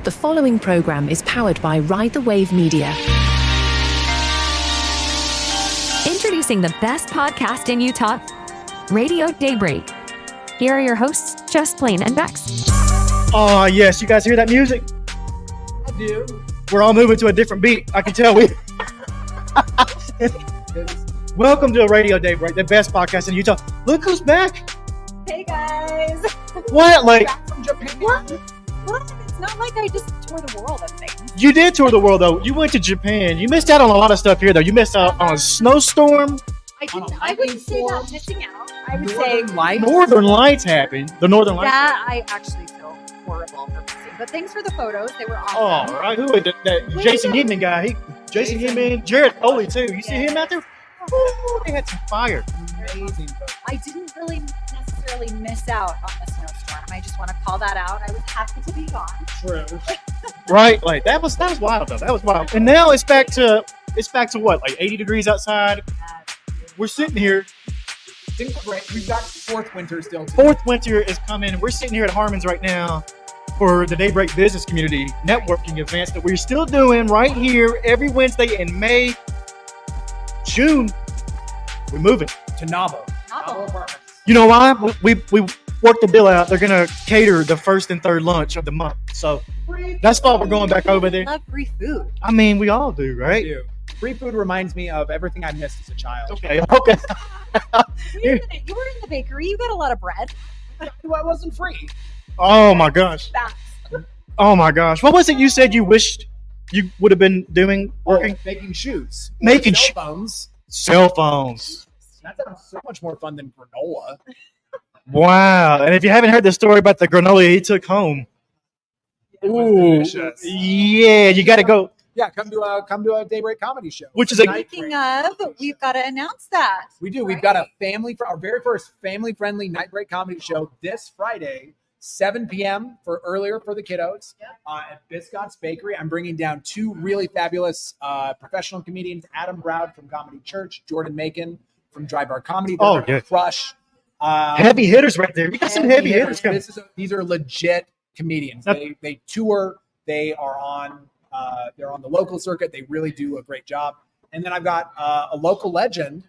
The following program is powered by Ride the Wave Media. Introducing the best podcast in Utah, Radio Daybreak. Here are your hosts, Just Plain and Becks. Oh, yes. You guys hear that music? I do. We're all moving to a different beat. I can tell we... Welcome to Radio Daybreak, the best podcast in Utah. Look who's back. Hey, guys. What? Like, Back from Japan. What? It's not like I just toured the world of things. you did tour the world, though. You went to Japan. You missed out on a lot of stuff here, though. You missed out on a snowstorm. I wouldn't say that missing out. I would say Lights. Northern Lights happened. The Northern Lights. that I actually feel horrible for missing. But thanks for the photos. They were Oh, awesome. right. Who was that Jason Hinman guy? Jason Hinman, Jared Foley, too. You see him out there? Ooh, they had some fire. Amazing. I didn't really necessarily miss out on the snowstorm. I just want to call that out. I was happy to be gone. True. Right, like that was wild though. That was wild. And now it's back to what, like 80 degrees outside. We're sitting here. Things are great. We've got fourth winter still. Fourth winter is coming. We're sitting here at Harmon's right now for the Daybreak Business Community networking events that we're still doing right here every Wednesday in May, June. We're moving. To Novel. Novel. Apartments. You know why? We worked the deal out. They're gonna cater the first and third lunch of the month. So that's why we're going back over there. I love free food. I mean, we all do, I right? do. Free food reminds me of everything I missed as a child. Okay. You were in the bakery. You got a lot of bread. I wasn't free. Oh my gosh. Facts. Oh my gosh. What was it you said you wished you would have been doing? Working? Making shoes. Making cell phones. Cell phones. That sounds so much more fun than granola. Wow. And if you haven't heard the story about the granola he took home. It was Ooh. delicious. Yeah, you got to go. Yeah, come to a Daybreak comedy show. Which is a- Night Speaking break. of, we've got to announce that. We do. We've got our very first family-friendly Night Break comedy show this Friday, 7 p.m. earlier for the kiddos at Biscott's Bakery. I'm bringing down two really fabulous professional comedians, Adam Browd from Comedy Church, Jordan Macon from Dry Bar Comedy. They're Oh, gonna yeah. crush. Heavy hitters right there. We got some heavy hitters coming. These are legit comedians. Yep. They tour. They are on. They're on the local circuit. They really do a great job. And then I've got a local legend,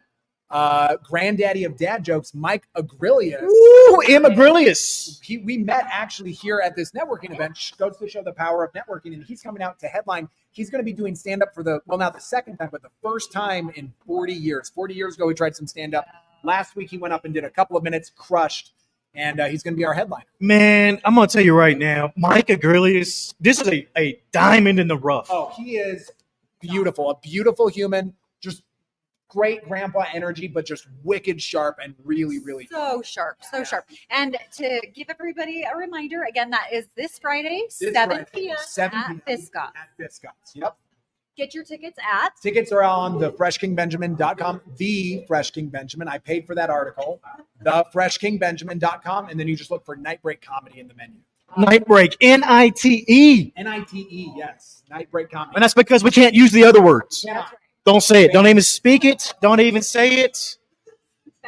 granddaddy of dad jokes, Mike Agrilius. Ooh, Immigrillius. We met actually here at this networking event. Goes to show the power of networking, and he's coming out to headline. He's going to be doing stand up for not the second time, but the first time in 40 years. 40 years ago, he tried some stand up. Last week, he went up and did a couple of minutes, crushed, and he's going to be our headliner. Man, I'm going to tell you right now, Mike Agrilius, this is a diamond in the rough. Oh, he is beautiful, a beautiful human, just great grandpa energy, but just wicked sharp and really, really So sharp. And to give everybody a reminder, again, that is this Friday, This 7 Friday, p.m. 7 at p.m. Biscott's. at Biscott's. Yep. Get your tickets at Tickets are on thefreshkingbenjamin.com. The Fresh King Benjamin. I paid for that article. Thefreshkingbenjamin.com, and then you just look for Night Break Comedy in the menu. Nightbreak, Nite. Nite, yes. Night Break Comedy. And that's because we can't use the other words. Yeah. Don't say it. Don't even speak it. Don't even say it.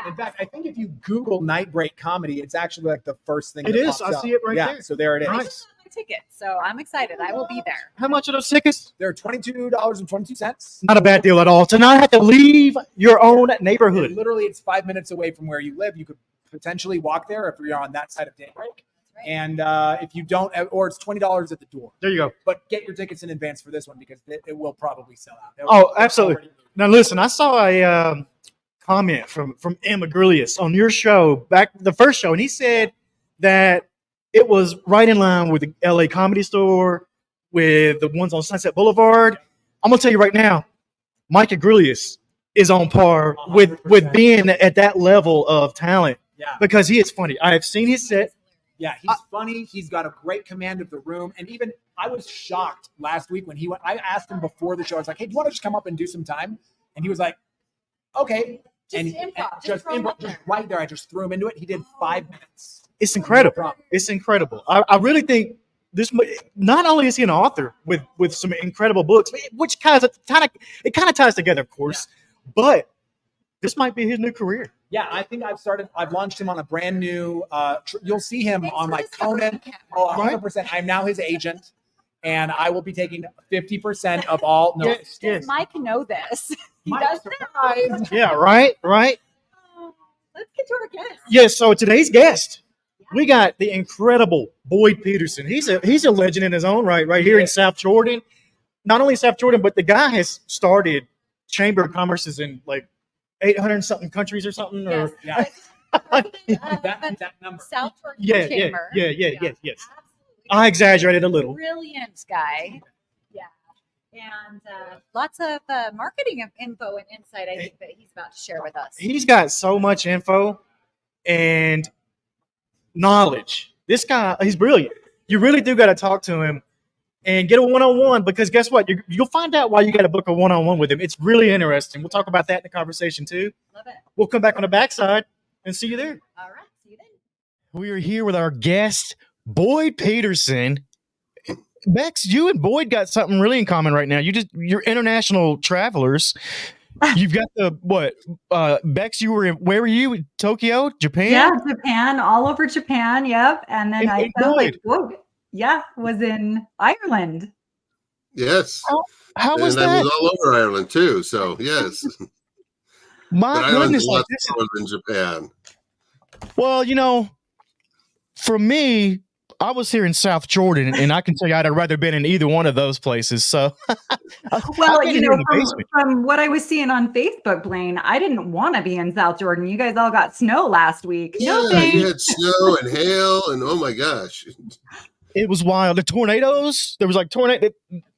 In fact, I think if you Google Night Break Comedy, it's actually like the first thing. It that is. pops I up. see it right yeah, there. So there it is. Nice. my tickets. So I'm excited. I will be there. How much are those tickets? They're $22.22. Not a bad deal at all. To not have to leave your own neighborhood. Literally, it's 5 minutes away from where you live. You could potentially walk there if you're on that side of Daybreak. Right. And if you don't, or it's $20 at the door. There you go. But get your tickets in advance for this one because it will probably sell out. Oh, absolutely. Now, listen, I saw a comment from M. Agrilius on your show, back the first show, and he said that it was right in line with the LA Comedy Store, with the ones on Sunset Boulevard. I'm going to tell you right now, Mike Agrilius is on par with 100%. being at that level of talent Yeah. because he is funny. I have seen his set. Yeah, he's funny. He's got a great command of the room. And even I was shocked last week when he went. I asked him before the show. I was like, "Hey, do you want to just come up and do some time?" And he was like, "Okay." Just and improv. just throw 'em improv, up just there. right there. I just threw him into it. He did 5 minutes. It's incredible. No problem. It's incredible. I really think this. Not only is he an author with some incredible books, which kind of ties together, of course, but this might be his new career. Yeah, I think I've launched him on a brand new, you'll see him Thanks on for like discovering Conan. him. Oh, 100%. I'm now his agent. and I will be taking 50% of all. No, Yes, yes. Does Mike know this? He Mike, does surprise. Yeah, right. know. Let's get to our guest. Yes. So today's guest, we got the incredible Boyd Peterson. He's a legend in his own right here in South Jordan. Not only South Jordan, but the guy has started chamber of commerces in like 800 something countries or something. Yes. Yeah. that number. South Jordan Yeah, Chamber. yes. Absolutely. I exaggerated a little. Brilliant guy. Yeah. And lots of marketing info and insight, I think, that he's about to share with us. He's got so much info and knowledge. This guy, he's brilliant. You really do got to talk to him and get a one-on-one, because guess what? You'll find out why you got to book a one-on-one with him. It's really interesting. We'll talk about that in the conversation too. Love it. We'll come back on the backside and see you there. All right. See you then. We are here with our guest, Boyd Peterson. Becks, you and Boyd got something really in common right now. You're international travelers. You've got Becks, where were you? Tokyo, Japan? Yeah, Japan, all over Japan. Yep. And then I sound like Boyd. Yeah, was in Ireland. Yes. How was and that? I was all over Ireland too. So yes. My but Ireland's goodness, a lot this is- smaller than Japan. Well, for me, I was here in South Jordan, and I can tell you I'd have rather been in either one of those places. So, Well, I've been here in the basement. from what I was seeing on Facebook, Blaine, I didn't want to be in South Jordan. You guys all got snow last week. No Yeah, thanks. you had snow and hail, and oh my gosh. It was wild. The tornadoes. There was like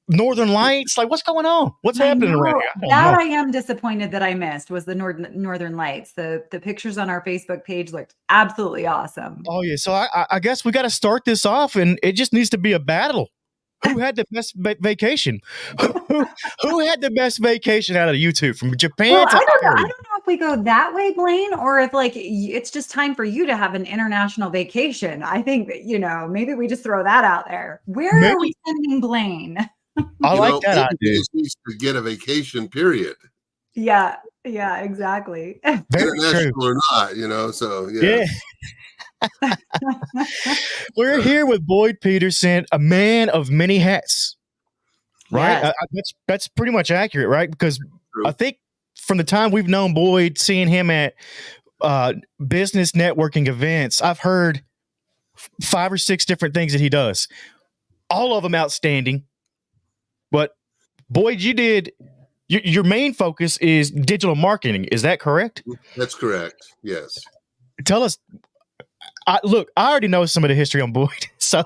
northern lights. Like, what's going on? What's happening I know. around here? I don't That know. I am disappointed that I missed was the northern lights. The pictures on our Facebook page looked absolutely awesome. Oh yeah. So I guess we got to start this off, and it just needs to be a battle. Who had the best vacation? Who had the best vacation out of the YouTube from Japan Well, to I don't Ireland? know if we go that way, Blaine, or if it's just time for you to have an international vacation. I think maybe we just throw that out there. Where are we sending Blaine? I like that maybe idea. he just needs to get a vacation, period. Yeah, exactly. Very true. International or not, so yeah. Yeah. We're here with Boyd Peterson, a man of many hats. Right? Yes. That's pretty much accurate, right? Because True. I think from the time we've known Boyd, seeing him at business networking events, I've heard 5 or 6 different things that he does. All of them outstanding. But Boyd, your main focus is digital marketing. Is that correct? That's correct. Yes. Tell us. I already know some of the history on Boyd. So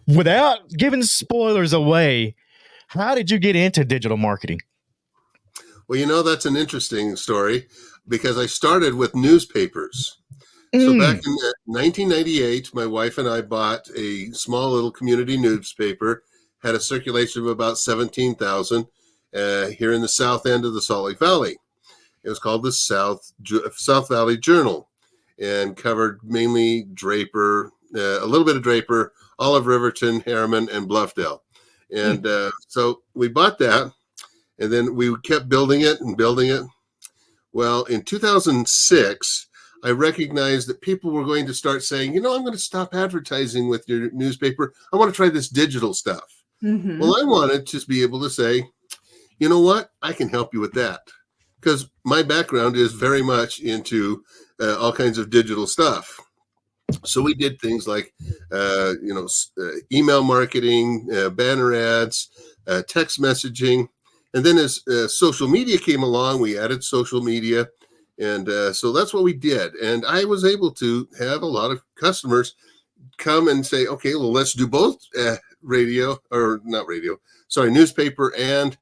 without giving spoilers away, how did you get into digital marketing? Well, that's an interesting story because I started with newspapers. So back in 1998, my wife and I bought a small little community newspaper, had a circulation of about 17,000 here in the south end of the Salt Lake Valley. It was called the South Valley Journal and covered mainly Draper, a little bit of Draper, all of Riverton, Harriman, and Bluffdale. And so we bought that, and then we kept building it and building it. Well, in 2006, I recognized that people were going to start saying, I'm going to stop advertising with your newspaper. I want to try this digital stuff. Mm-hmm. Well, I wanted to be able to say, you know what? I can help you with that. Because my background is very much into all kinds of digital stuff. So we did things like, email marketing, banner ads, text messaging. And then as social media came along, we added social media. And so that's what we did. And I was able to have a lot of customers come and say, okay, well, let's do both newspaper and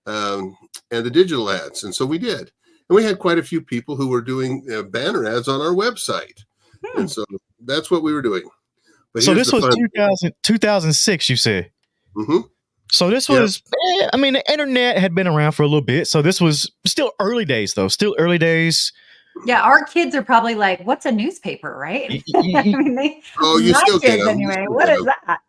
the digital ads. And so we did. And we had quite a few people who were doing banner ads on our website. And so that's what we were doing. But so this was 2006, you said? Mm-hmm. So this was, the internet had been around for a little bit. So this was still early days, though. Still early days. Yeah, our kids are probably like, "What's a newspaper?" Right? You my still get kids them. anyway. What is that?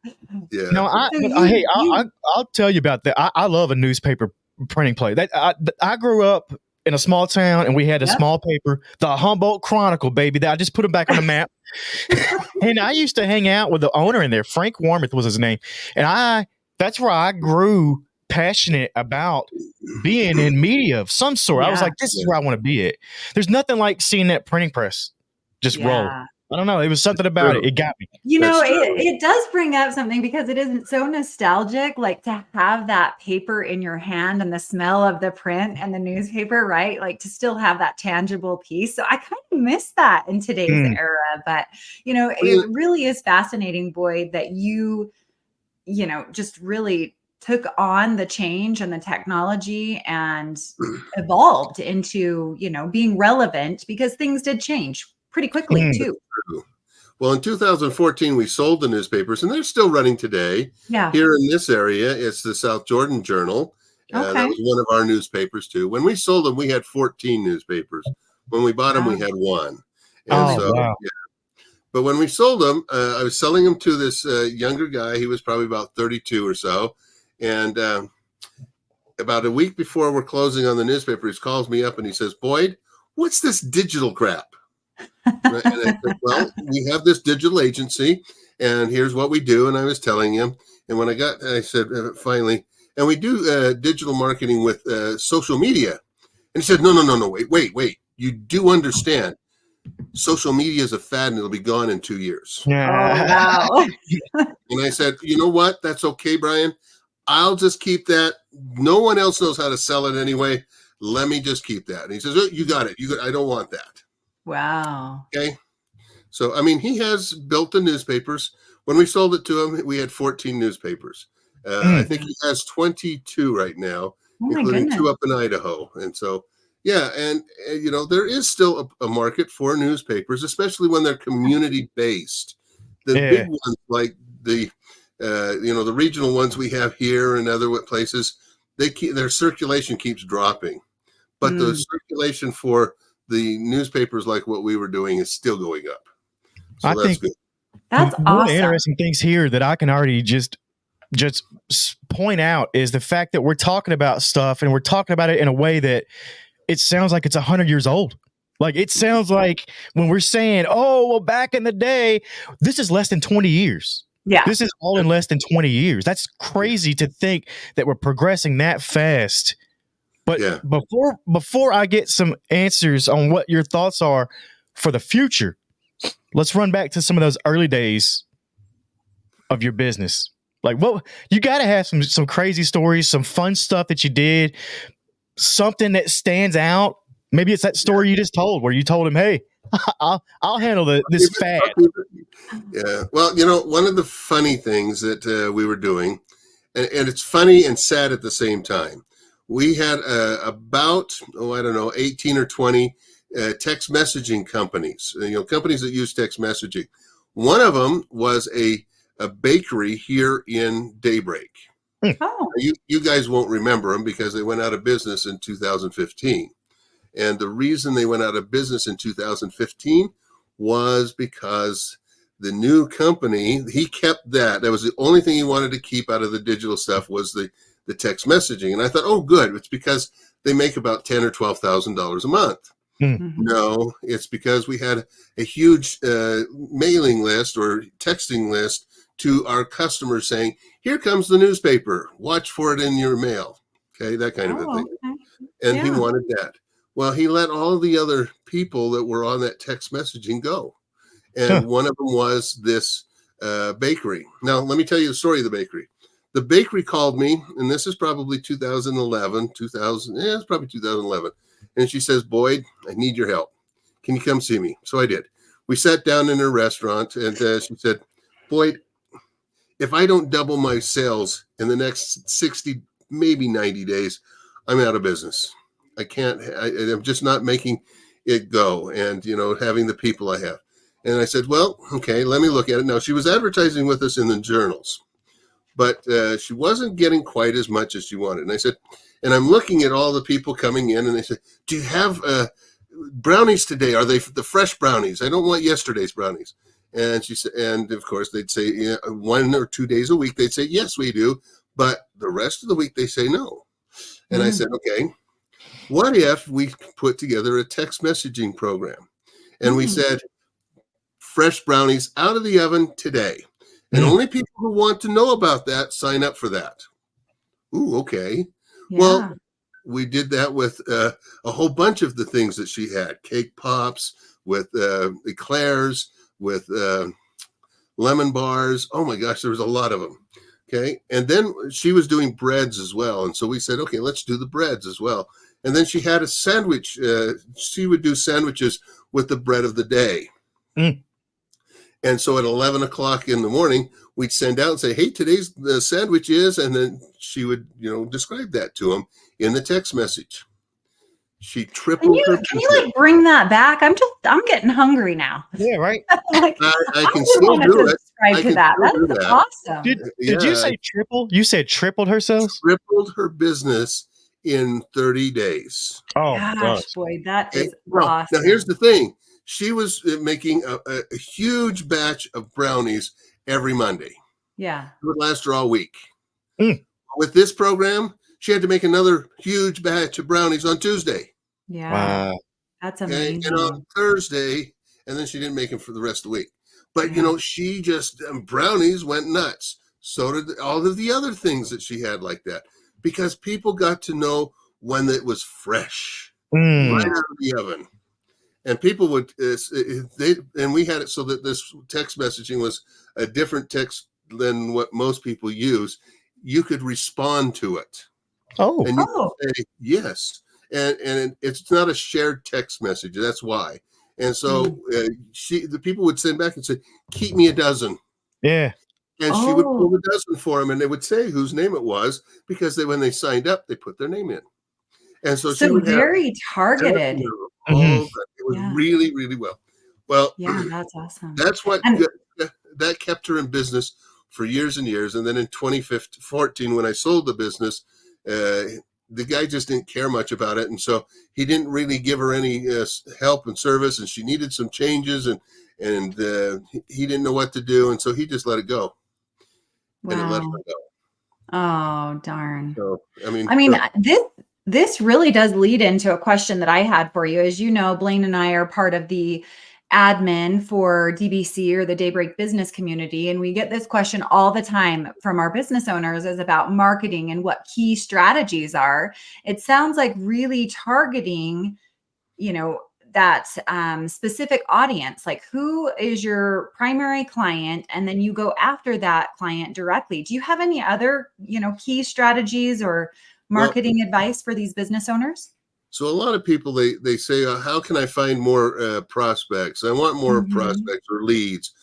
Yeah. No, I'll tell you about that. I love a newspaper printing play. I grew up in a small town, and we had a small paper, the Humboldt Chronicle, baby. That I just put them back on the map. And I used to hang out with the owner in there. Frank Warmouth was his name, and that's where I grew passionate about being in media of some sort. I was Yeah. like, this is where I want to be at. There's nothing like seeing that printing press just roll. Yeah. I don't know. It was something about it. It got me. You know, That's true. it does bring up something because it isn't so nostalgic, like to have that paper in your hand and the smell of the print and the newspaper, right? Like to still have that tangible piece. So I kind of miss that in today's era. But, you know, it really is fascinating, Boyd, that you know, just really took on the change and the technology and evolved into, you know, being relevant because things did change pretty quickly too. Well, in 2014, we sold the newspapers, and they're still running today. Yeah. Here in this area, it's the South Jordan Journal. That was one of our newspapers, too. When we sold them, we had 14 newspapers. When we bought them, we had one. And yeah. But when we sold them, I was selling them to this younger guy. He was probably about 32 or so. And about a week before we're closing on the newspaper, he calls me up and he says, Boyd, what's this digital crap? And I said, well, we have this digital agency, and here's what we do. And I was telling him. And when I said, finally, and we do digital marketing with social media. And he said, no, wait. You do understand. Social media is a fad and it'll be gone in 2 years. Yeah. Oh, wow. And I said, you know what? That's okay, Brian. I'll just keep that. No one else knows how to sell it anyway. Let me just keep that. And he says, oh, you got it. I don't want that. Wow. Okay. So, I mean, he has built the newspapers. When we sold it to him, we had 14 newspapers. I think he has 22 right now, including 2 up in Idaho. And so, yeah. And you know, there is still a market for newspapers, especially when they're community based. The big ones like the regional ones we have here and other places, their circulation keeps dropping, but the circulation for the newspapers like what we were doing is still going up. So I think good. That's one awesome. of the interesting things here that I can already just point out is the fact that we're talking about stuff and we're talking about it in a way that it sounds like it's 100 years old. Like it sounds like when we're saying, oh, well, back in the day, this is less than 20 years. Yeah. This is all in less than 20 years. That's crazy to think that we're progressing that fast. But before I get some answers on what your thoughts are for the future, let's run back to some of those early days of your business. Like, what you got to have some crazy stories, some fun stuff that you did, something that stands out. Maybe it's that story you just told where you told him, "Hey, I'll handle this fad." Yeah. Well, you know, one of the funny things that we were doing, and it's funny and sad at the same time. We had about 18 or 20 text messaging companies. Companies that use text messaging. One of them was a bakery here in Daybreak. Oh. You guys won't remember them because they went out of business in 2015. And the reason they went out of business in 2015 was because the new company, he kept that. That was the only thing he wanted to keep out of the digital stuff was the text messaging. And I thought, oh, good. It's because they make about $10,000 or $12,000 a month. Mm-hmm. No, it's because we had a huge mailing list or texting list to our customers saying, here comes the newspaper. Watch for it in your mail. Okay, that kind of a thing. Okay. And he wanted that. Well, he let all the other people that were on that text messaging go. And one of them was this bakery. Now, let me tell you the story of the bakery. The bakery called me, and this is probably 2011. It's probably 2011. And she says, Boyd, I need your help. Can you come see me? So I did. We sat down in her restaurant, and she said, Boyd, if I don't double my sales in the next 60, maybe 90 days, I'm out of business. I can't. I'm just not making it go. And, having the people I have. And I said, well, okay, let me look at it. Now, she was advertising with us in the journals, but she wasn't getting quite as much as she wanted. And I said, and I'm looking at all the people coming in, and they said, do you have brownies today? Are they the fresh brownies? I don't want yesterday's brownies. And she said, and of course they'd say 1 or 2 days a week. They'd say, yes, we do. But the rest of the week they say no. And I said, okay, what if we put together a text messaging program? And we said, fresh brownies out of the oven today. And only people who want to know about that sign up for that. Ooh, okay. Yeah. Well, we did that with a whole bunch of the things that she had. Cake pops, with eclairs, with lemon bars. Oh my gosh, there was a lot of them. Okay. And then she was doing breads as well. And so we said, okay, let's do the breads as well. And then she had a sandwich. She would do sandwiches with the bread of the day. And so at 11 o'clock in the morning, we'd send out and say, hey, today's the sandwich is, and then she would, describe that to them in the text message. She tripled her. Can you like bring that back? I'm getting hungry now. Yeah, right. Like, I can just still wanna do it. subscribe I to can that. still do That's that. awesome. Did you say triple? You said tripled her sales? Tripled her business in 30 days. Oh, Gosh, Boyd, that is Now, awesome. now, here's the thing. She was making a huge batch of brownies every Monday. Yeah. It would last her all week. Mm. With this program, she had to make another huge batch of brownies on Tuesday. Yeah. wow. That's Okay? amazing. And on Thursday, and then she didn't make them for the rest of the week. But, Yeah. she just, brownies went nuts. So did all of the other things that she had like that. Because people got to know when it was fresh, right out of the oven. And people would, and we had it so that this text messaging was a different text than what most people use. You could respond to it. Oh. And you could say yes. And it's not a shared text message. That's why. And so the people would send back and say, keep me a dozen. Yeah. And she would pull a dozen for them, and they would say whose name it was, because when they signed up, they put their name in. And so she would very targeted. all that. It was really, really well. Well, Yeah, that's awesome. that's what that kept her in business for years and years. And then in 2014, when I sold the business, the guy just didn't care much about it. And so he didn't really give her any help and service, and she needed some changes, and he didn't know what to do. And so he just let it go. Wow. And it let her go. Oh, darn. So, I mean, this really does lead into a question that I had for you. As you know, Blaine and I are part of the admin for DBC, or the Daybreak business community. And we get this question all the time from our business owners, is about marketing and what key strategies are. It sounds like really targeting, that specific audience, like who is your primary client, and then you go after that client directly. Do you have any other, key strategies or marketing advice for these business owners? So a lot of people, they say, how can I find more prospects? I want more prospects or leads.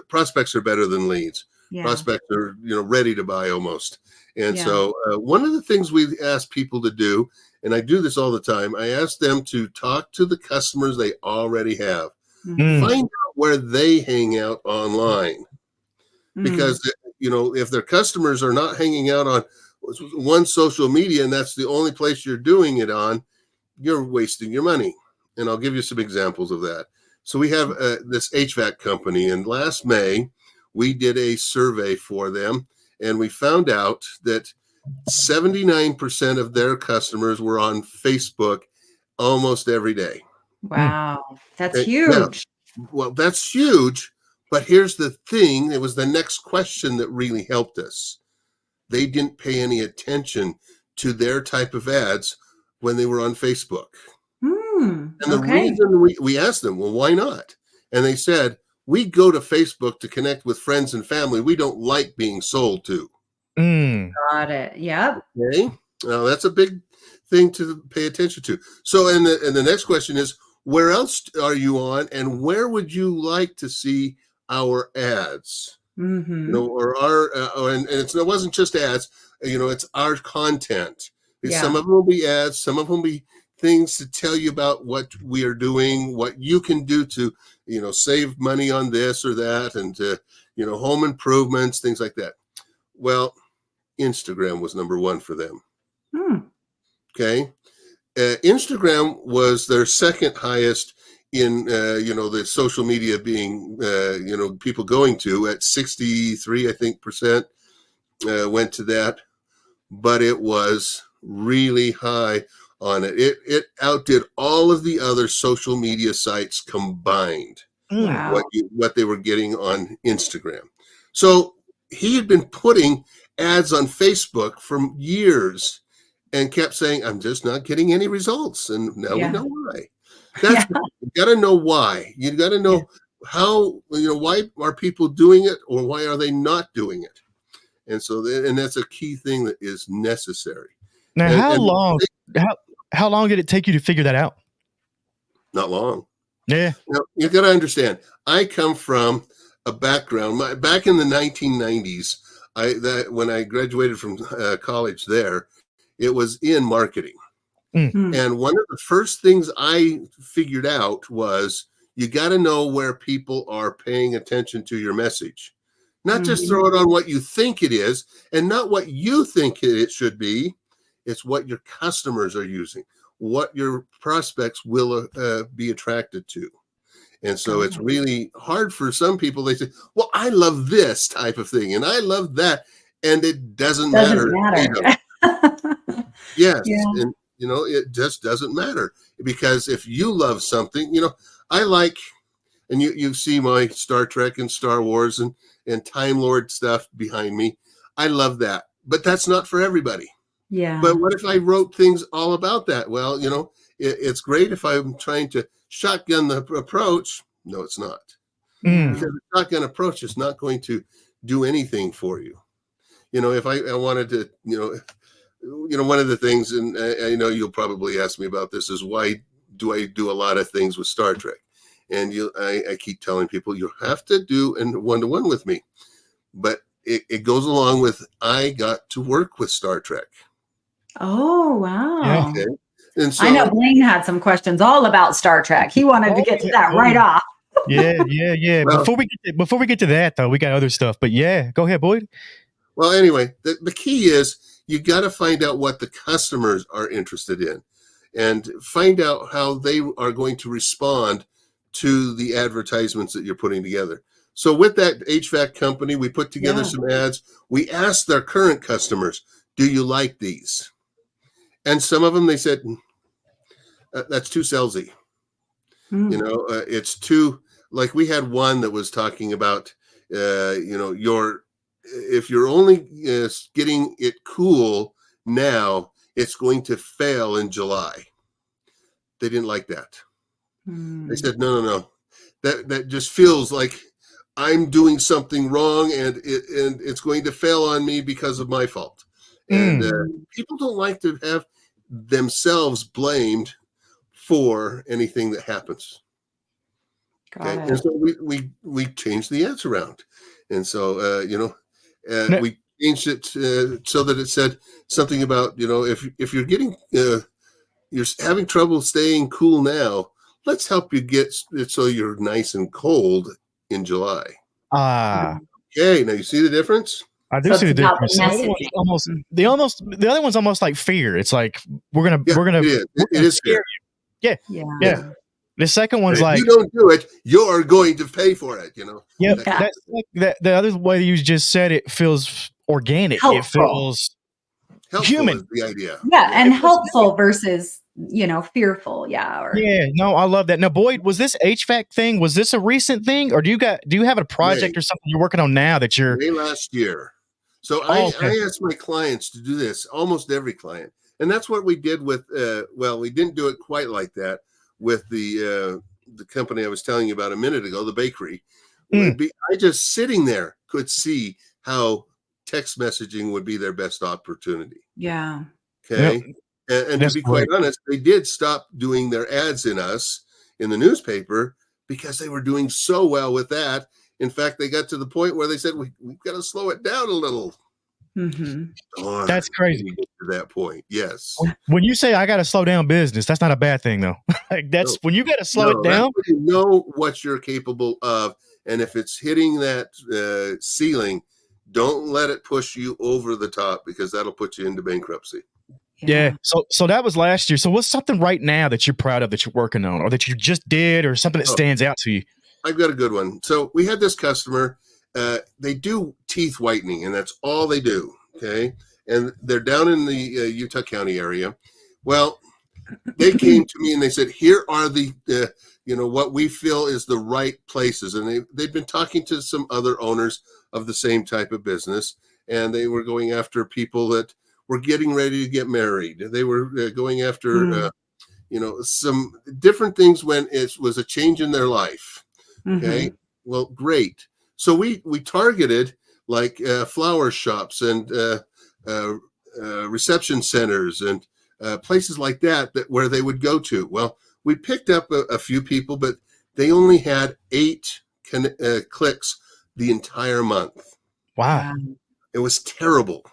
Prospects are better than leads. Yeah. Prospects are, ready to buy almost. And so one of the things we ask people to do, and I do this all the time, I ask them to talk to the customers they already have. Find out where they hang out online. Because, if their customers are not hanging out on one social media, and that's the only place you're doing it on, you're wasting your money. And I'll give you some examples of that. So we have this HVAC company, and last May we did a survey for them, and we found out that 79% of their customers were on Facebook almost every day. Wow, that's Okay, huge. now, well, that's huge, but here's the thing. It was the next question that really helped us. They didn't pay any attention to their type of ads when they were on Facebook. And the reason we asked them, well, why not? And they said, we go to Facebook to connect with friends and family. We don't like being sold to. Got it. Yep. Okay. Now that's a big thing to pay attention to. So, and the next question is, where else are you on, and where would you like to see our ads? Or our, and it wasn't just ads, it's our content. Some of them will be ads, some of them will be things to tell you about what we are doing, what you can do to, save money on this or that, and, home improvements, things like that. Well, Instagram was number one for them. Okay. Instagram was their second highest in, the social media being, people going to, at 63, I think, percent went to that, but it was really high on it. It outdid all of the other social media sites combined. Wow. What they were getting on Instagram. So he had been putting ads on Facebook for years and kept saying, I'm just not getting any results. And now we know why. That's you got to know why. You got to know how, why are people doing it or why are they not doing it? And so, and that's a key thing that is necessary. Now, how long did it take you to figure that out? Not long. Yeah. You got to understand, I come from a background, back in the 1990s, when I graduated from college there, it was in marketing. And one of the first things I figured out was you got to know where people are paying attention to your message. Not just throw it on what you think it is and not what you think it should be. It's what your customers are using, what your prospects will be attracted to. And so it's really hard for some people. They say, well, I love this type of thing and I love that. And it doesn't matter. Yes. And, it just doesn't matter, because if you love something, I like, and you see my Star Trek and Star Wars and Time Lord stuff behind me. I love that, but that's not for everybody. Yeah. But what if I wrote things all about that? Well, it's great if I'm trying to shotgun the approach. No, it's not. Because the shotgun approach is not going to do anything for you. If I wanted to, one of the things, and I know you'll probably ask me about this, is why do I do a lot of things with Star Trek? And I keep telling people you have to do a one-to-one with me. But it goes along with, I got to work with Star Trek. Oh, wow. Yeah. Okay. And so, I know Blaine had some questions all about Star Trek. He wanted to get to that right off. Yeah. Well, before we get to that, though, we got other stuff. But yeah, go ahead, Boyd. Well, anyway, the key is you got to find out what the customers are interested in and find out how they are going to respond to the advertisements that you're putting together. So with that HVAC company, we put together some ads. We asked their current customers, do you like these? And some of them, they said, that's too salesy. It's too, like we had one that was talking about, if you're only getting it cool now, it's going to fail in July. They didn't like that. They said, no. That just feels like I'm doing something wrong and it's going to fail on me because of my fault. And people don't like to have themselves blamed for anything that happens. Okay. And so we changed the ads around. And so, we changed it so that it said something about, if you're getting, you're having trouble staying cool now, let's help you get it so you're nice and cold in July. Okay, now you see the difference? I do see the difference. The other one's almost like fear. It's like we're gonna it is scare you. Yeah. The second one's if like, you don't do it, you're going to pay for it. Yeah. That's like the other way you just said it feels organic. Helpful. It feels human. Is the idea. Yeah, and helpful versus fearful. Yeah. No, I love that. Now, Boyd, was this HVAC thing? Was this a recent thing, or do you have a project or something you're working on now that you're? Last year. So I asked my clients to do this, almost every client, and that's what we did with. We didn't do it quite like that with the company I was telling you about a minute ago, the bakery. I just sitting there could see how text messaging would be their best opportunity. Yeah. Okay. Yep. And to be quite honest, they did stop doing their ads in the newspaper because they were doing so well with that. In fact, they got to the point where they said, we've got to slow it down a little. Mm-hmm. That's crazy. To that point, yes. When you say I got to slow down business, that's not a bad thing, though. When you got to slow it down. You know what you're capable of, and if it's hitting that ceiling, don't let it push you over the top because that'll put you into bankruptcy. Yeah. So that was last year. So what's something right now that you're proud of that you're working on, or that you just did, or something that stands out to you? I've got a good one. So we had this customer. They do teeth whitening, and that's all they do. Okay. And they're down in the Utah County area. Well, they came to me and they said, here are the what we feel is the right places. And they've been talking to some other owners of the same type of business, and they were going after people that were getting ready to get married. They were going after, some different things when it was a change in their life. Okay. Well, great. So we targeted like flower shops and reception centers and places like that where they would go to. Well, we picked up a few people, but they only had 8 clicks the entire month. Wow. It was terrible.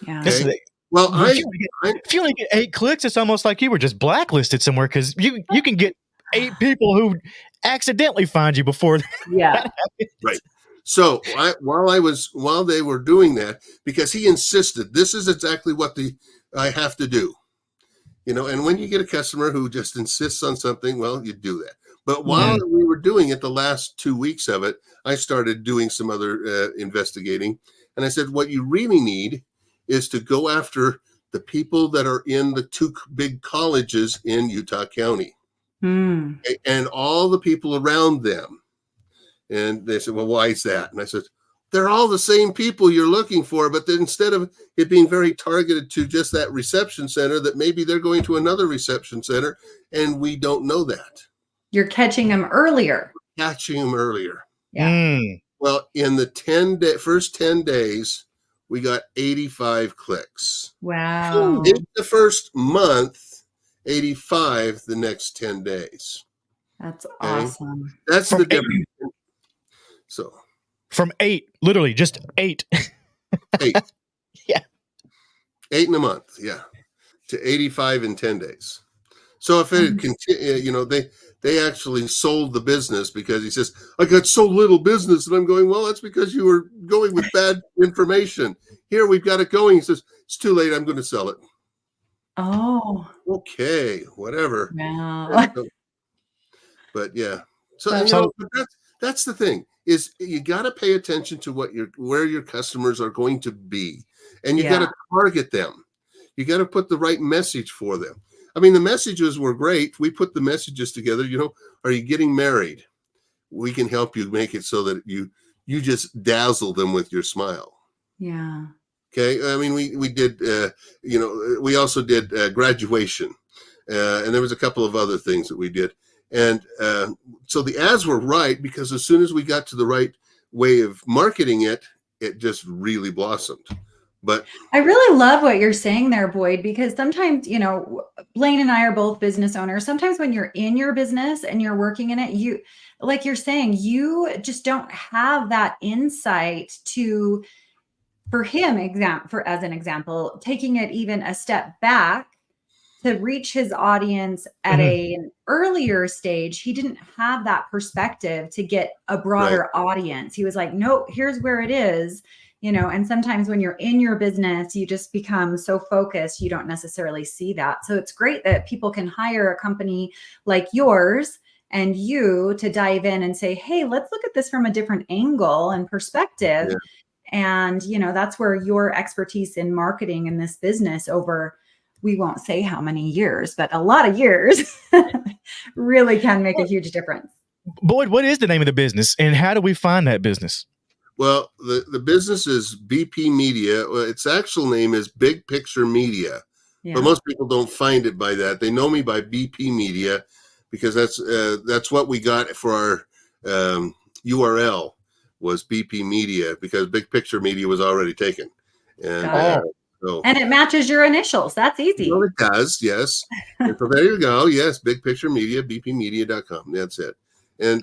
Yeah. Okay. Well, if you only get 8 clicks, it's almost like you were just blacklisted somewhere, because you can get 8 people who accidentally find you before. Yeah. Right. So while they were doing that, because he insisted, this is exactly what I have to do. And when you get a customer who just insists on something, well, you do that. But while we were doing it, the last 2 weeks of it, I started doing some other investigating. And I said, what you really need is to go after the people that are in the 2 big colleges in Utah County and all the people around them. And they said, well, why is that? And I said, they're all the same people you're looking for, but then instead of it being very targeted to just that reception center, that maybe they're going to another reception center, and we don't know that. You're catching them earlier. Yeah. Well, in the first 10 days, we got 85 clicks. Wow. In the first month, 85 the next 10 days. That's awesome. That's the difference. So from 8, literally just 8. 8. Yeah. 8 in a month. Yeah. To 85 in 10 days. So if it continued, they actually sold the business, because he says, I got so little business. And I'm going, well, that's because you were going with bad information. Here, we've got it going. He says, it's too late. I'm going to sell it. Oh. Okay. Whatever. Wow. But yeah. So that's the thing, is you got to pay attention to where your customers are going to be, and you got to target them. You got to put the right message for them. I mean, the messages were great. We put the messages together. Are you getting married? We can help you make it so that you just dazzle them with your smile. Yeah. Okay. I mean, we did, we also did graduation, and there was a couple of other things that we did. And so the ads were right, because as soon as we got to the right way of marketing it, it just really blossomed. But I really love what you're saying there, Boyd, because sometimes, Blaine and I are both business owners. Sometimes when you're in your business and you're working in it, like you're saying, you just don't have that insight for him, as an example, taking it even a step back to reach his audience at an earlier stage. He didn't have that perspective to get a broader audience. He was like, no, here's where it is. And sometimes when you're in your business, you just become so focused, you don't necessarily see that. So it's great that people can hire a company like yours and you to dive in and say, hey, let's look at this from a different angle and perspective. Yeah. And, that's where your expertise in marketing in this business over, we won't say how many years, but a lot of years really can make a huge difference. Boyd, what is the name of the business, and how do we find that business? Well, the business is BP Media. Its actual name is Big Picture Media, but most people don't find it by that. They know me by BP Media, because that's what we got for our URL was BP Media, because Big Picture Media was already taken. And and it matches your initials. That's easy. Well, it does, yes. And so there you go. Yes, Big Picture Media, bpmedia.com. That's it. And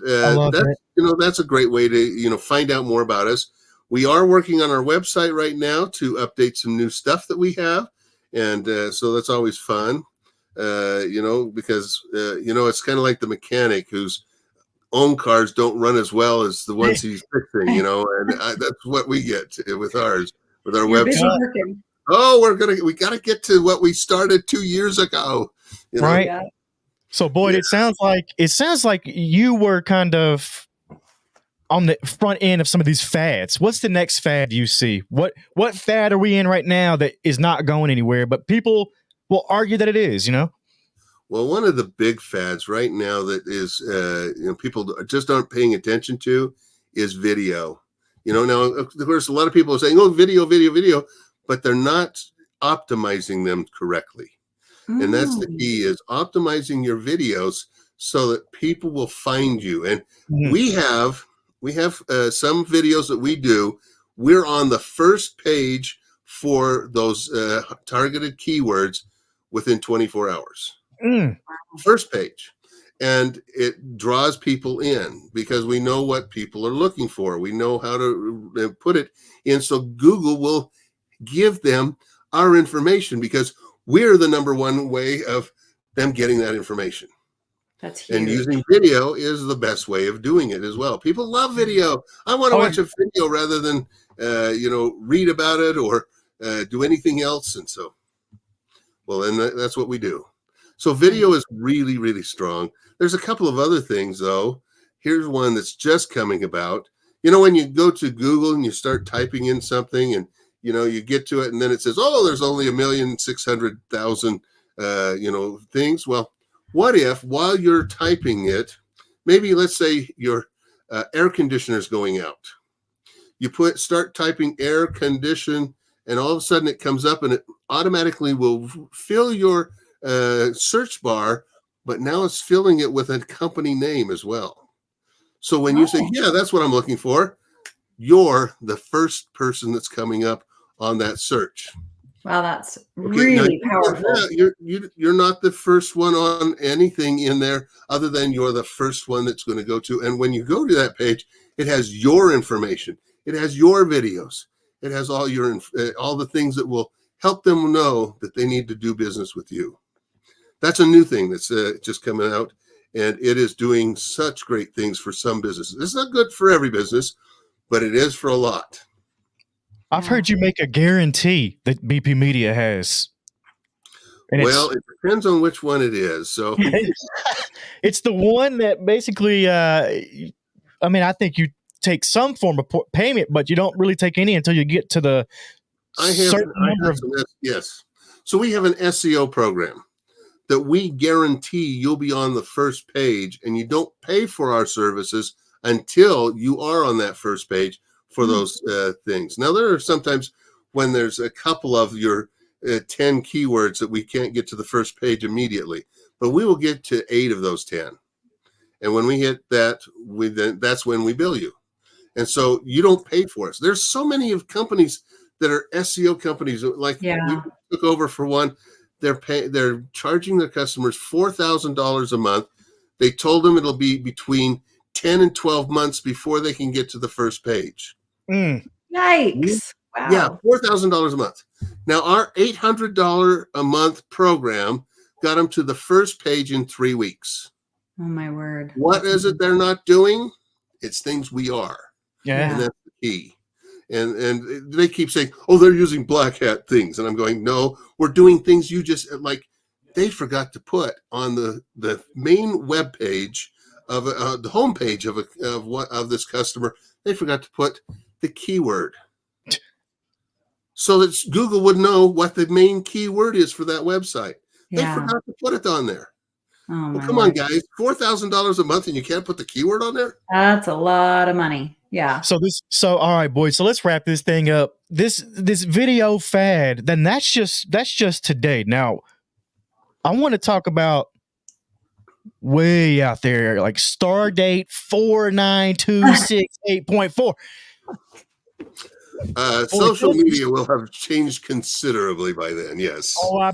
that's a great way to find out more about us. We are working on our website right now to update some new stuff that we have, and so that's always fun. Because it's kind of like the mechanic whose own cars don't run as well as the ones he's fixing. And that's what we get with ours, with our website. We got to get to what we started 2 years ago. Right. Yeah. So, Boyd, it sounds like you were kind of on the front end of some of these fads. What's the next fad you see? What fad are we in right now that is not going anywhere, but people will argue that it is? Well, one of the big fads right now that is, people just aren't paying attention to is video. Now, of course, a lot of people are saying, oh, video, video, video, but they're not optimizing them correctly. And that's the key, is optimizing your videos so that people will find you. And we have some videos that we do. We're on the first page for those targeted keywords within 24 hours. First page. And it draws people in because we know what people are looking for. We know how to put it in. So Google will give them our information because we're the number one way of them getting that information. That's huge. And using video is the best way of doing it as well. People love video. I want to watch a video rather than, read about it or do anything else. And so, and that's what we do. So video is really, really strong. There's a couple of other things, though. Here's one that's just coming about. When you go to Google and you start typing in something and, you get to it and then it says, oh, there's only 1,600,000, things. Well, what if while you're typing it, maybe let's say your air conditioner's going out. You start typing air condition and all of a sudden it comes up and it automatically will fill your search bar, but now it's filling it with a company name as well. So when you say, yeah, that's what I'm looking for, you're the first person that's coming up on that search. Wow, that's really powerful. You're not the first one on anything in there other than you're the first one that's going to go to. And when you go to that page, it has your information. It has your videos. It has all the things that will help them know that they need to do business with you. That's a new thing that's just coming out, and it is doing such great things for some businesses. It's not good for every business, but it is for a lot. I've heard you make a guarantee that BP Media has. And it depends on which one it is. So it's the one that basically, I think you take some form of payment, but you don't really take any until you get to the yes. So we have an SEO program that we guarantee you'll be on the first page, and you don't pay for our services until you are on that first page for those things. Now, there are sometimes when there's a couple of your 10 keywords that we can't get to the first page immediately, but we will get to 8 of those 10. And when we hit that, that's when we bill you. And so you don't pay for us. There's so many of companies that are SEO companies, like we took over for one. They're charging their customers $4,000 a month. They told them it'll be between 10 and 12 months before they can get to the first page. Yikes. Wow. Yeah, $4,000 a month. Now, our $800 a month program got them to the first page in 3 weeks. Oh, my word. What is it they're not doing? It's things we are. Yeah. And that's the key. And they keep saying, oh, they're using black hat things. And I'm going, no, we're doing things you just like. They forgot to put on the main web page of the homepage of this customer. They forgot to put the keyword so that Google would know what the main keyword is for that website. They forgot to put it on there. Oh, come on, guys, $4,000 a month and you can't put the keyword on there? That's a lot of money. Yeah. So all right, boys. So let's wrap this thing up. This video fad, then that's just today. Now, I want to talk about way out there, like Stardate 49268.4. Social media will have changed considerably by then. Yes. Oh, I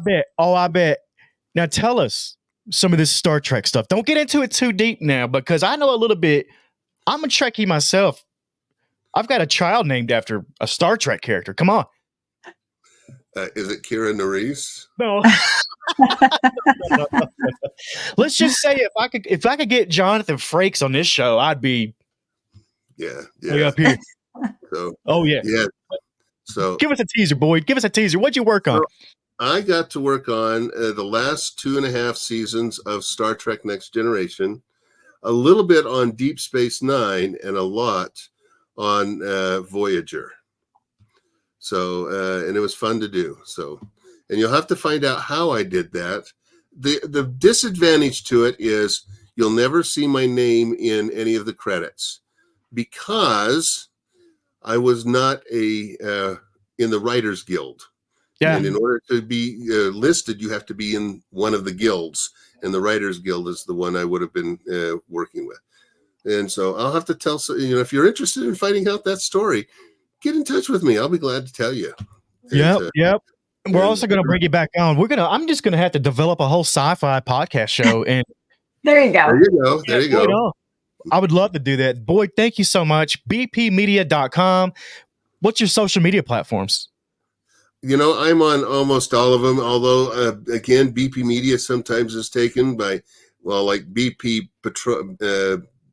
bet. Now tell us some of this Star Trek stuff. Don't get into it too deep now, because I know a little bit. I'm a Trekkie myself. I've got a child named after a Star Trek character. Come on. Is it Kira Nerys? No. Let's just say if I could get Jonathan Frakes on this show, I'd be way up here. So, yeah. So give us a teaser, Boyd. Give us a teaser. What'd you work on? I got to work on the last 2.5 seasons of Star Trek Next Generation, a little bit on Deep Space Nine, and a lot on Voyager. So, and it was fun to do. So, and you'll have to find out how I did that. The disadvantage to it is you'll never see my name in any of the credits because I was not in the Writers Guild. Yeah. And in order to be listed, you have to be in one of the guilds, and the Writers Guild is the one I would have been working with. And so I'll have to tell, if you're interested in finding out that story, get in touch with me. I'll be glad to tell you. Yep. We're also going to bring you back on. I'm just going to have to develop a whole sci-fi podcast show. And there you go. There you go. I would love to do that. Boyd, thank you so much. bpmedia.com. What's your social media platforms? I'm on almost all of them. Although, again, BP Media sometimes is taken by, like BP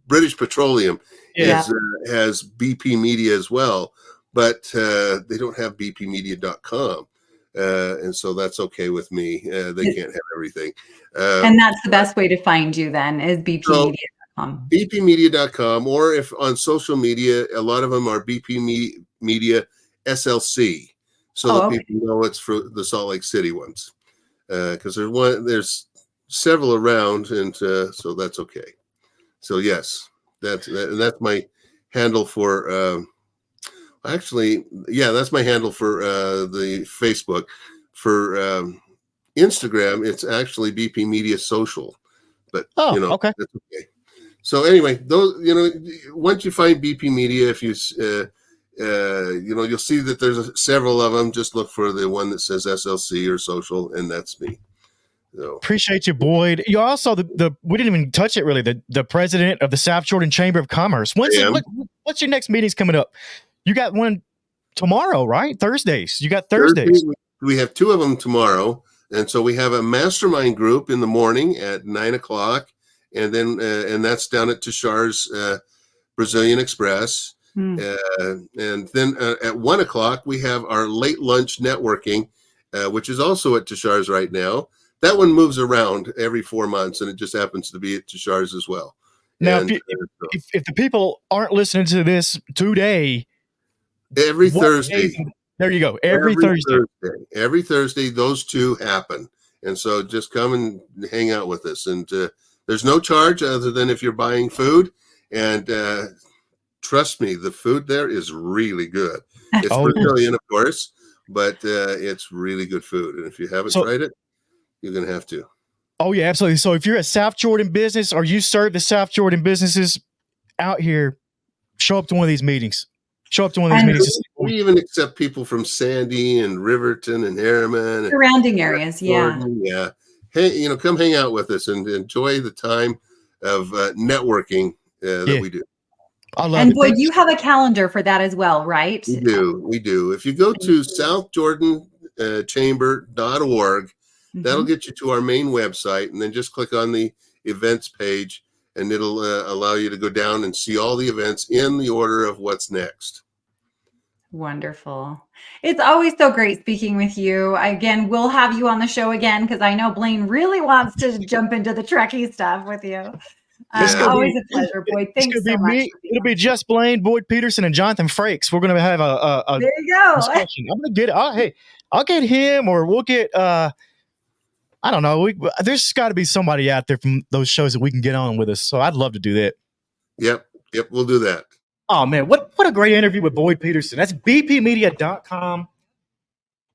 British Petroleum has BP Media as well. But they don't have bpmedia.com. And so that's okay with me. They can't have everything. And that's the best way to find you then is bpmedia.com. bpmedia.com, or if on social media, a lot of them are BP Media SLC. So that people know it's for the Salt Lake City ones. Because there's several around, and so that's okay. So yes, that's my handle for that's my handle for the Facebook. For Instagram, it's actually BP Media Social, but okay. That's okay. So anyway, those once you find BP Media, if you you'll see that there's several of them. Just look for the one that says SLC or Social, and that's me. So. Appreciate you, Boyd. You're also we didn't even touch it really. The president of the South Jordan Chamber of Commerce. What's your next meetings coming up? You got one tomorrow, right? Thursdays. You got Thursdays. We have two of them tomorrow. And so we have a mastermind group in the morning at 9:00. And then, and that's down at Tishar's Brazilian Express. And then at 1:00, we have our late lunch networking, which is also at Tishar's right now. That one moves around every 4 months, and it just happens to be at Tishar's as well. Now, if the people aren't listening to this today, every Thursday. There you go. Every Thursday, those two happen. And so just come and hang out with us. And there's no charge other than if you're buying food. And trust me, the food there is really good. It's Brazilian, of course, but it's really good food. And if you haven't tried it, you're going to have to. Oh, yeah, absolutely. So if you're a South Jordan business or you serve the South Jordan businesses out here, show up to one of these meetings. We even accept people from Sandy and Riverton and Harriman. Surrounding areas, Jordan, yeah. Hey, come hang out with us and enjoy the time of networking that we do. I love and it. Boyd, you have a calendar for that as well, right? We do. If you go to southjordanchamber.org, that'll get you to our main website, and then just click on the events page, and it'll allow you to go down and see all the events in the order of what's next. Wonderful. It's always so great speaking with you. Again, we'll have you on the show again because I know Blaine really wants to jump into the Trekkie stuff with you. Always a pleasure, Boyd. Thanks so much. It'll be just Blaine, Boyd Petersen, and Jonathan Frakes. We're going to have a there you go. discussion. I'm going to get I'll get him, or we'll get I don't know. There's got to be somebody out there from those shows that we can get on with us. So I'd love to do that. Yep, we'll do that. Oh, man, what a great interview with Boyd Petersen. That's bpmedia.com.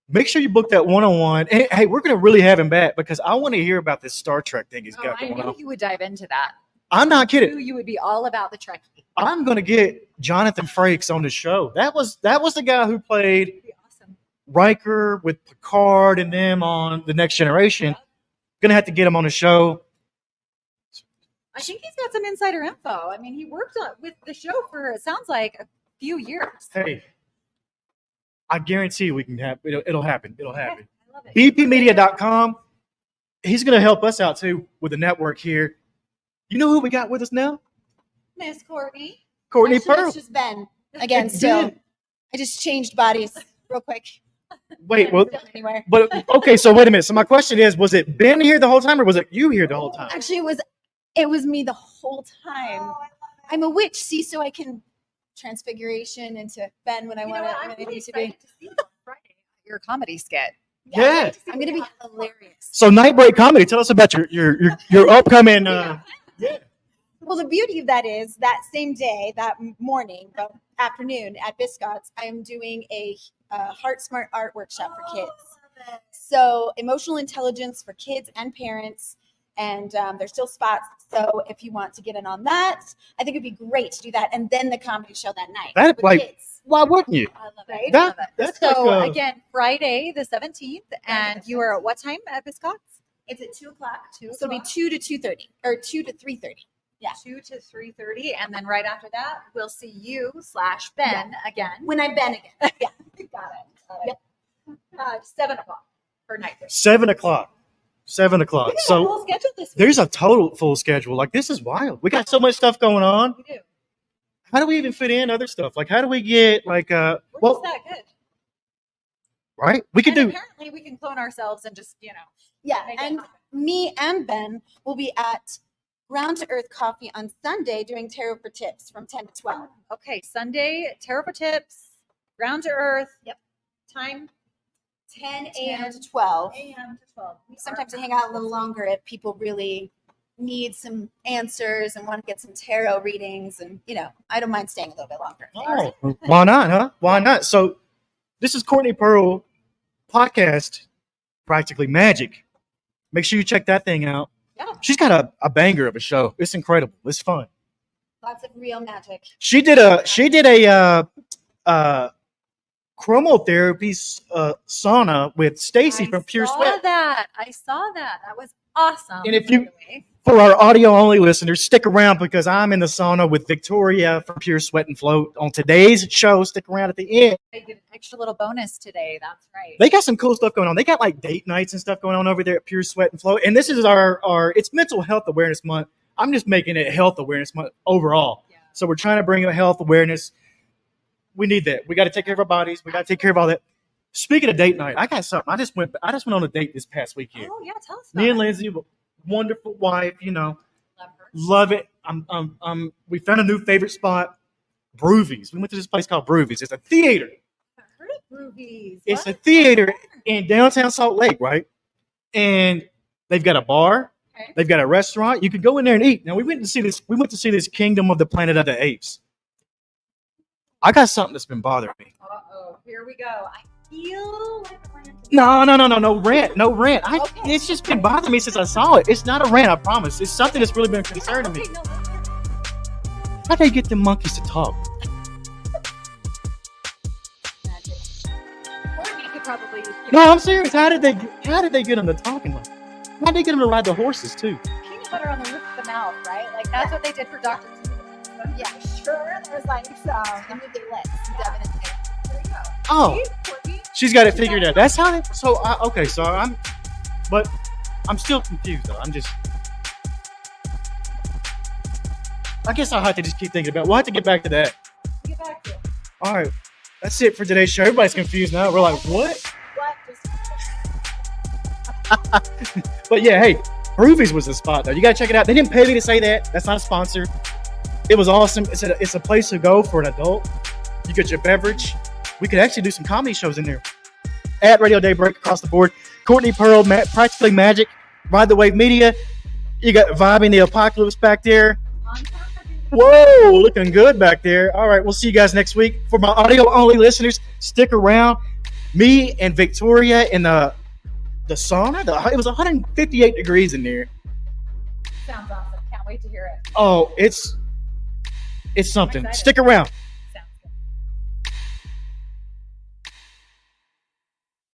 Make sure you book that one-on-one. And, hey, we're going to really have him back because I want to hear about this Star Trek thing he's got going on. I knew you would dive into that. I'm not kidding. I knew you would be all about the Trekkie. I'm going to get Jonathan Frakes on the show. That was the guy who played Riker with Picard and them on The Next Generation. Yeah. Going to have to get him on the show. I think he's got some insider info. I mean, he worked with the show for, it sounds like, a few years. Hey, I guarantee we can have it'll happen. It'll happen. I love it. bpmedia.com. He's going to help us out, too, with the network here. You know who we got with us now? Miss Courtney. Courtney Actually, Pearl. It's just Ben again. Still, I just changed bodies real quick. Wait, well, anywhere. But okay. So wait a minute. So my question is: was it Ben here the whole time, or was it you here the whole time? Actually, it was me the whole time. Oh, I'm a witch, see, so I can transfiguration into Ben when I want it. I'm really excited to see you on Friday, your comedy skit. Yeah. I'm gonna be hilarious. So Nightbreak Comedy, tell us about your upcoming. Yeah. Well, the beauty of that is that same day, that morning, but afternoon at Biscott's, I am doing a Heart Smart Art workshop for kids. So emotional intelligence for kids and parents, and there's still spots. So if you want to get in on that, I think it'd be great to do that, and then the comedy show that night That, with like, kids. why wouldn't you? I love it. That- I love it. that's So like, again, Friday the 17th, and you are at what time at Biscott's? It's at 2 o'clock. So it'll be 2 to 2:30 or 2 to 3:30. Yeah. 2 to 3:30, and then right after that, we'll see you / Ben again. When I'm Ben again. Yeah. Got it. Yep. 7 o'clock for night. 7 o'clock. 7 o'clock. We got a So full schedule this week. there's a total full schedule. Like, this is wild. We got so much stuff going on. We do. How do we even fit in other stuff? Like, how do we get like We're well, just that good. right? We could And do. apparently we can clone ourselves and just, Yeah, make it and happen. me and Ben will be at Ground to Earth Coffee on Sunday doing tarot for tips from 10 to 12. Okay, Sunday, tarot for tips, ground to earth. Yep. Time 10 a.m. to 12. a.m. to 12. Sometimes I hang out a little longer if people really need some answers and want to get some tarot readings. And, I don't mind staying a little bit longer. Oh, why not, huh? Why not? So this is Courtney Pearl podcast, Practically Magic. Make sure you check that thing out. Yeah. She's got a banger of a show. It's incredible. It's fun. Lots of real magic. She did a chromotherapy sauna with Stacy from Pure Sweat. I saw that. That was awesome. And if you- by the way. For our audio only listeners, stick around because I'm in the sauna with Victoria from Pure Sweat and Float on today's show. Stick around at the end. They did an extra little bonus today. That's right. They got some cool stuff going on. They got like date nights and stuff going on over there at Pure Sweat and Float. And this is our it's Mental Health Awareness Month. I'm just making it Health Awareness Month overall. Yeah. So we're trying to bring a health awareness. We need that. We got to take care of our bodies. We got to take care of all that. Speaking of date night, I got something. I just went on a date this past weekend. Oh yeah, tell us about Me and it. Lindsay, wonderful wife, Love her. love it. We found a new favorite spot, Broovies. We went to this place called Broovies. It's a theater. I've heard of Groovies. It's a What? theater in downtown Salt Lake, right? And they've got a bar. Okay. They've got a restaurant. You can go in there and eat. Now we went to see this Kingdom of the Planet of the Apes. I got something that's been bothering me. Uh-oh, here we go. I feel like a rant. No rant. Okay. It's just been bothering me since I saw it. It's not a rant, I promise. It's something that's really been concerning me. Okay, no, let's hear it. How'd they get the monkeys to talk? Or you could probably No, I'm serious. How did they get them to talking? Like, how'd they get them to ride the horses too? peanut butter on the roof of the mouth, right? Like that's what they did for Dr. Yeah, sure. There's like some of their lips. Devin and Taylor. There you go. Oh, See, Courtney? she's got it figured out. That's how. But I'm still confused though. I guess I'll have to just keep thinking about it. We'll have to get back to that. Get back to it. All right. That's it for today's show. Everybody's confused now. We're like, what? What? Just But yeah, hey, Broovies was the spot though. You gotta check it out. They didn't pay me to say that. That's not a sponsor. It was awesome. It's a place to go for an adult. You get your beverage. We could actually do some comedy shows in there. At Radio Daybreak across the board. Courtney Pearl, Practically Magic, Ride the Wave Media. You got Vibing the Apocalypse back there. on top of it. Whoa, looking good back there. All right, we'll see you guys next week. For my audio only listeners, stick around. Me and Victoria in the sauna. It was 158 degrees in there. Sounds awesome. Can't wait to hear it. Oh, it's something. excited. Stick around.